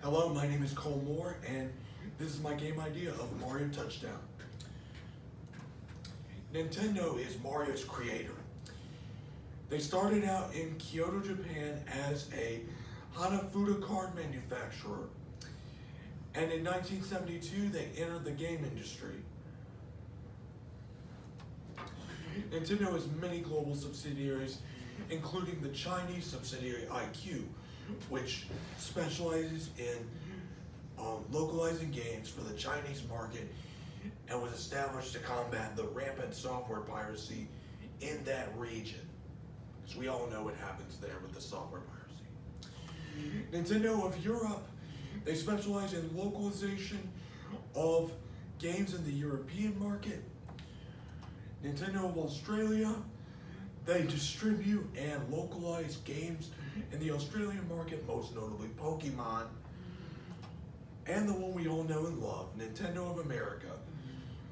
Hello, my name is Cole Moore, and this is my game idea of Mario Touchdown. Nintendo is Mario's creator. They started out in Kyoto, Japan as a Hanafuda card manufacturer, and in 1972 they entered the game industry. Nintendo has many global subsidiaries, including the Chinese subsidiary IQ, which specializes in localizing games for the Chinese market and was established to combat the rampant software piracy in that region. As we all know what happens there with the software piracy. Nintendo of Europe, they specialize in localization of games in the European market. Nintendo of Australia, they distribute and localize games in the Australian market, most notably Pokemon, and the one we all know and love, Nintendo of America.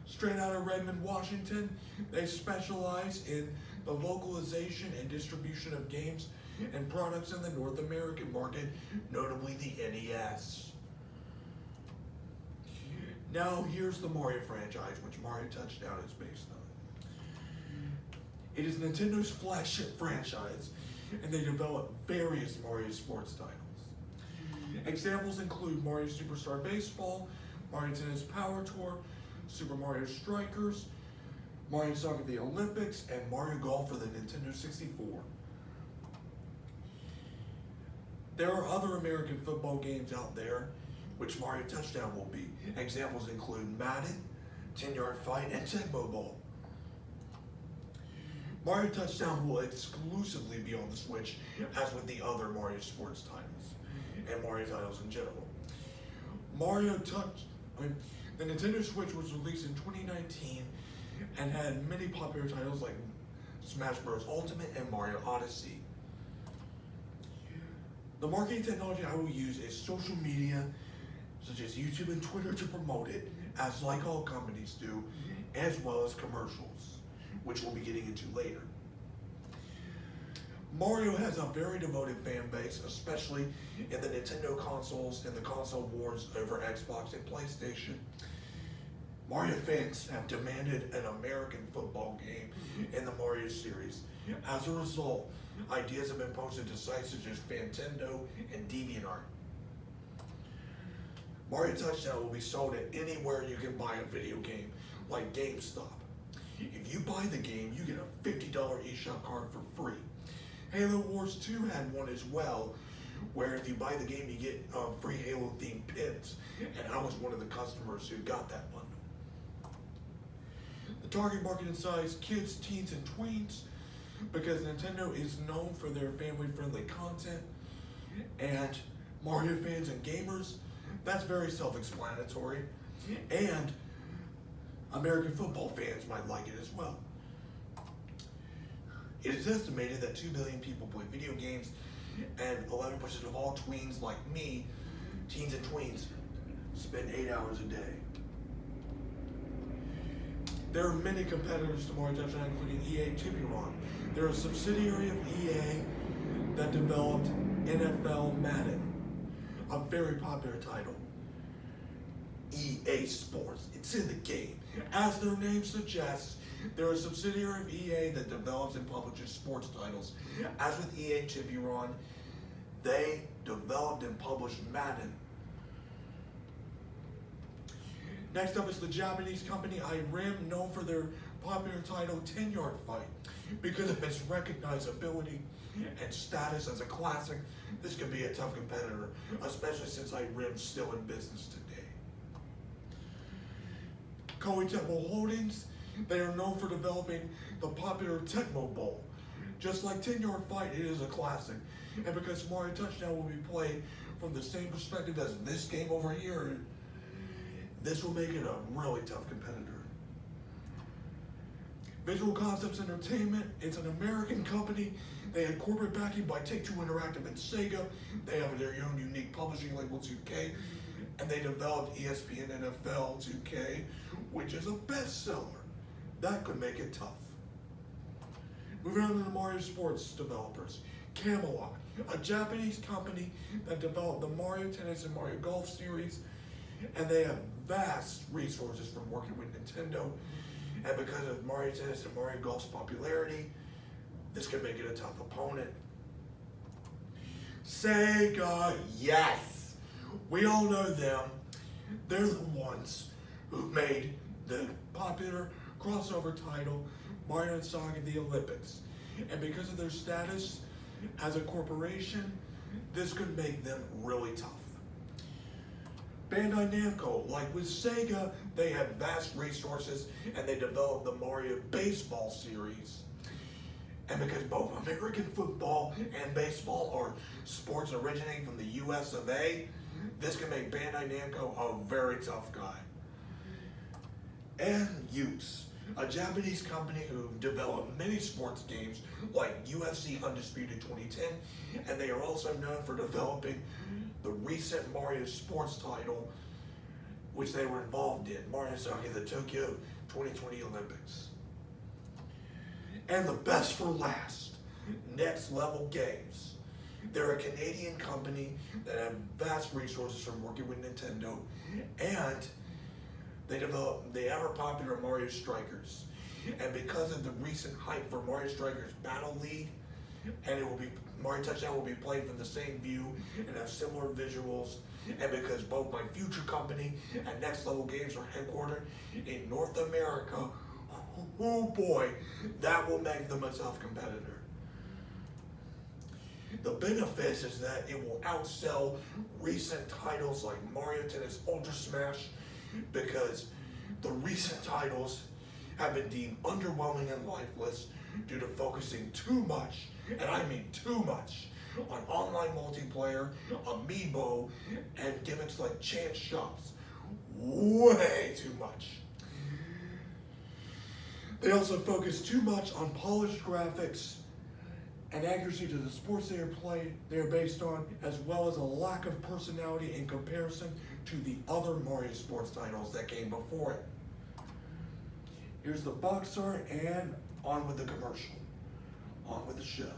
Straight out of Redmond, Washington, they specialize in the localization and distribution of games and products in the North American market, notably the NES. Now here's the Mario franchise, which Mario Touchdown is based on. It is Nintendo's flagship franchise, and they develop various Mario sports titles. Examples include Mario Superstar Baseball, Mario Tennis Power Tour, Super Mario Strikers, Mario Soccer the Olympics, and Mario Golf for the Nintendo 64. There are other American football games out there, which Mario Touchdown will be. Examples include Madden, 10-Yard Fight, and Tecmo Bowl. Mario Touchdown will exclusively be on the Switch, as with the other Mario sports titles, and Mario titles in general. The Nintendo Switch was released in 2019 and had many popular titles like Smash Bros. Ultimate and Mario Odyssey. The marketing technology I will use is social media, such as YouTube and Twitter, to promote it, as like all companies do, as well as commercials, which we'll be getting into later. Mario has a very devoted fan base, especially in the Nintendo consoles and the console wars over Xbox and PlayStation. Mario fans have demanded an American football game in the Mario series. As a result, ideas have been posted to sites such as Fantendo and DeviantArt. Mario Touchdown will be sold at anywhere you can buy a video game, like GameStop. If you buy the game, you get a $50 eShop card for free. Halo Wars 2 had one as well, where if you buy the game, you get free Halo-themed pins, and I was one of the customers who got that bundle. The target market is size kids, teens, and tweens, because Nintendo is known for their family-friendly content, and Mario fans and gamers, that's very self-explanatory, and American football fans might like it as well. It is estimated that 2 billion people play video games, and 11% of all tweens like me, teens and tweens, spend 8 hours a day. There are many competitors to Mario Touchdown, including I01. They're a subsidiary of EA that developed NFL Madden, a very popular title. EA Sports, it's in the game. As their name suggests, they're a subsidiary of EA that develops and publishes sports titles. As with I01, they developed and published Madden. Next up is the Japanese company I01, known for their popular title 10-Yard Fight. Because of its recognizability and status as a classic, this can be a tough competitor, especially since I01 is still in business today. Koei Tecmo Holdings, they are known for developing the popular Tecmo Bowl. Just like 10-Yard Fight, it is a classic. And because Mario Touchdown will be played from the same perspective as this game over here, this will make it a really tough competitor. Visual Concepts Entertainment, it's an American company. They had corporate backing by Take-Two Interactive and Sega. They have their own unique publishing label, 2K, and they developed ESPN NFL 2K, which is a bestseller. That could make it tough. Moving on to the Mario Sports developers. Camelot, a Japanese company that developed the Mario Tennis and Mario Golf series, and they have vast resources from working with Nintendo, and because of Mario Tennis and Mario Golf's popularity, this can make it a tough opponent. Sega, yes! We all know them. They're the ones who made the popular crossover title Mario and Sonic at the Olympics. And because of their status as a corporation, this could make them really tough. Bandai Namco, like with Sega, they have vast resources and they developed the Mario Baseball series. And because both American football and baseball are sports originating from the US of A, this can make Bandai Namco a very tough guy. And Utes, a Japanese company who developed many sports games like UFC Undisputed 2010, and they are also known for developing the recent Mario sports title, which they were involved in, Mario Sonic the Tokyo 2020 Olympics. And the best for last, Next Level Games. They're a Canadian company that have vast resources from working with Nintendo, and they developed the ever popular Mario Strikers. And because of the recent hype for Mario Strikers Battle League, and Mario Touchdown will be played from the same view and have similar visuals, and because both my future company and Next Level Games are headquartered in North America, oh boy, that will make them a tough competitor. The benefits is that it will outsell recent titles like Mario Tennis Ultra Smash, because the recent titles have been deemed underwhelming and lifeless due to focusing too much, and I mean too much, on online multiplayer, amiibo, and gimmicks like chance shops. Way too much. They also focus too much on polished graphics and accuracy to the sports they are based on, as well as a lack of personality in comparison to the other Mario sports titles that came before it. Here's the box art, and on with the commercial. On with the show.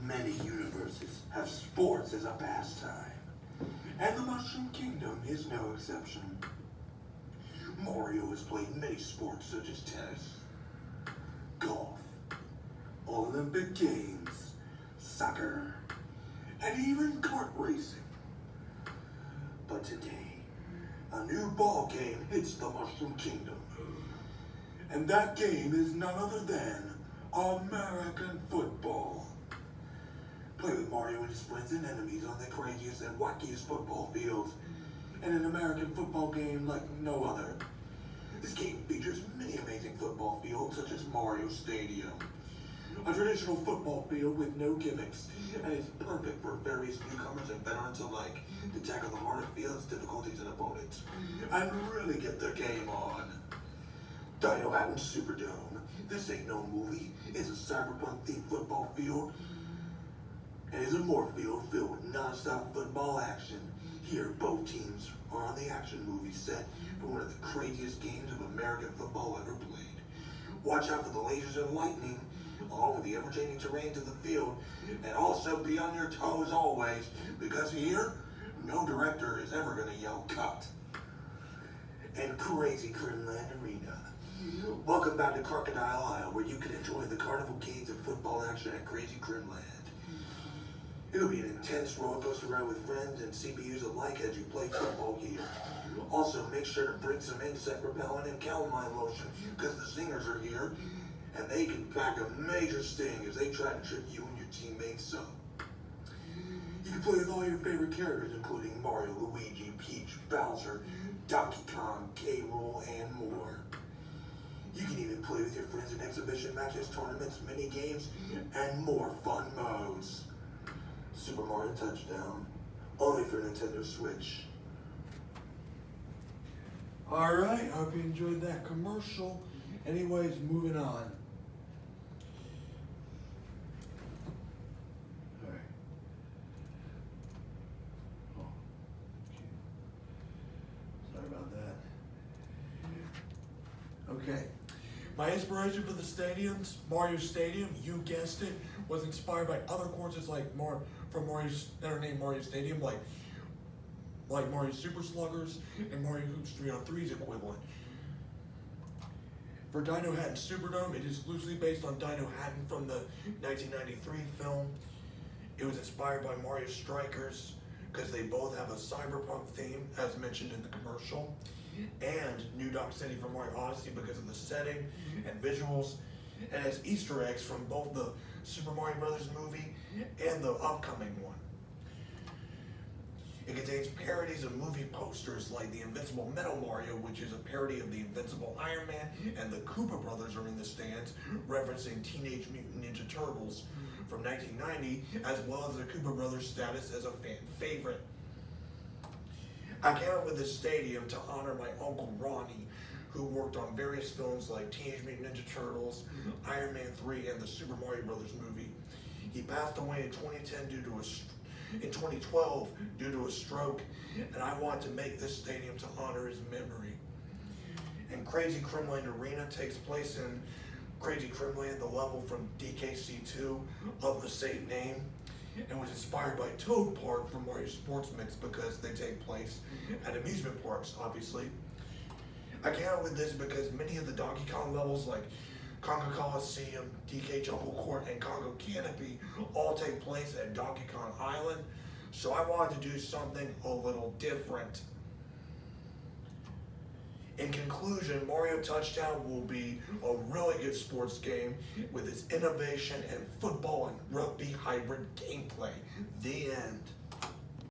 Many universes have sports as a pastime, and the Mushroom Kingdom is no exception. Mario has played many sports such as tennis, golf, Olympic Games, soccer, and even kart racing. But today, a new ball game hits the Mushroom Kingdom. And that game is none other than American football. Play with Mario and his friends and enemies on the craziest and wackiest football fields, and an American football game like no other. This game features many amazing football fields such as Mario Stadium, a traditional football field with no gimmicks, and is perfect for various newcomers and veterans alike to tackle the harder fields, difficulties, and opponents, and really get their game on. Dino Hatton Superdome. This ain't no movie. It's a cyberpunk-themed football field, and it's a more field filled with non-stop football action. Here, both teams are on the action movie set for one of the craziest games of American football ever played. Watch out for the lasers and lightning, along with the ever-changing terrains of the field, and also be on your toes always, because here, no director is ever going to yell cut. And Crazy Crimland Arena. Welcome back to Crocodile Isle, where you can enjoy the carnival games of football action at Crazy Crimland. It'll be an intense roller coaster ride with friends and CPUs alike as you play football here. Also, make sure to bring some insect repellent and calamine lotion, because the singers are here, and they can pack a major sting as they try to trip you and your teammates up. You can play with all your favorite characters, including Mario, Luigi, Peach, Bowser, Donkey Kong, K. Rool, and more. You can even play with your friends in exhibition matches, tournaments, mini games, and more fun modes. Super Mario Touchdown, only for Nintendo Switch. Alright, I hope you enjoyed that commercial. Anyways, moving on. Alright. Oh, okay. Sorry about that. Okay. My inspiration for the stadiums, Mario Stadium, you guessed it, was inspired by other courses like from Mario's that are named Mario Stadium, like Mario Super Sluggers and Mario Hoops 3-on-3's equivalent. For Dino Hatton Superdome, it is loosely based on Dino Hatton from the 1993 film. It was inspired by Mario Strikers because they both have a cyberpunk theme, as mentioned in the commercial, and New Donk City from Mario Odyssey because of the setting and visuals, and has Easter eggs from both the Super Mario Brothers movie and the upcoming one. It contains parodies of movie posters like the Invincible Metal Mario, which is a parody of the Invincible Iron Man, and the Koopa Brothers are in the stands, referencing Teenage Mutant Ninja Turtles from 1990, as well as the Koopa Brothers' status as a fan favorite. I came up with this stadium to honor my Uncle Ronnie, who worked on various films like Teenage Mutant Ninja Turtles, Iron Man 3, and the Super Mario Brothers movie. He passed away in 2012 due to a stroke, and I want to make this stadium to honor his memory. And Crazy Kremlin Arena takes place in Crazy Kremlin, the level from DKC2 of the same name, and was inspired by Toad Park from Mario Sports Mix because they take place at amusement parks, obviously. I came up with this because many of the Donkey Kong levels like Congo Coliseum, DK Jungle Court, and Congo Canopy all take place at Donkey Kong Island, so I wanted to do something a little different. In conclusion, Mario Touchdown will be a really good sports game with its innovation and football and rugby hybrid gameplay. The end.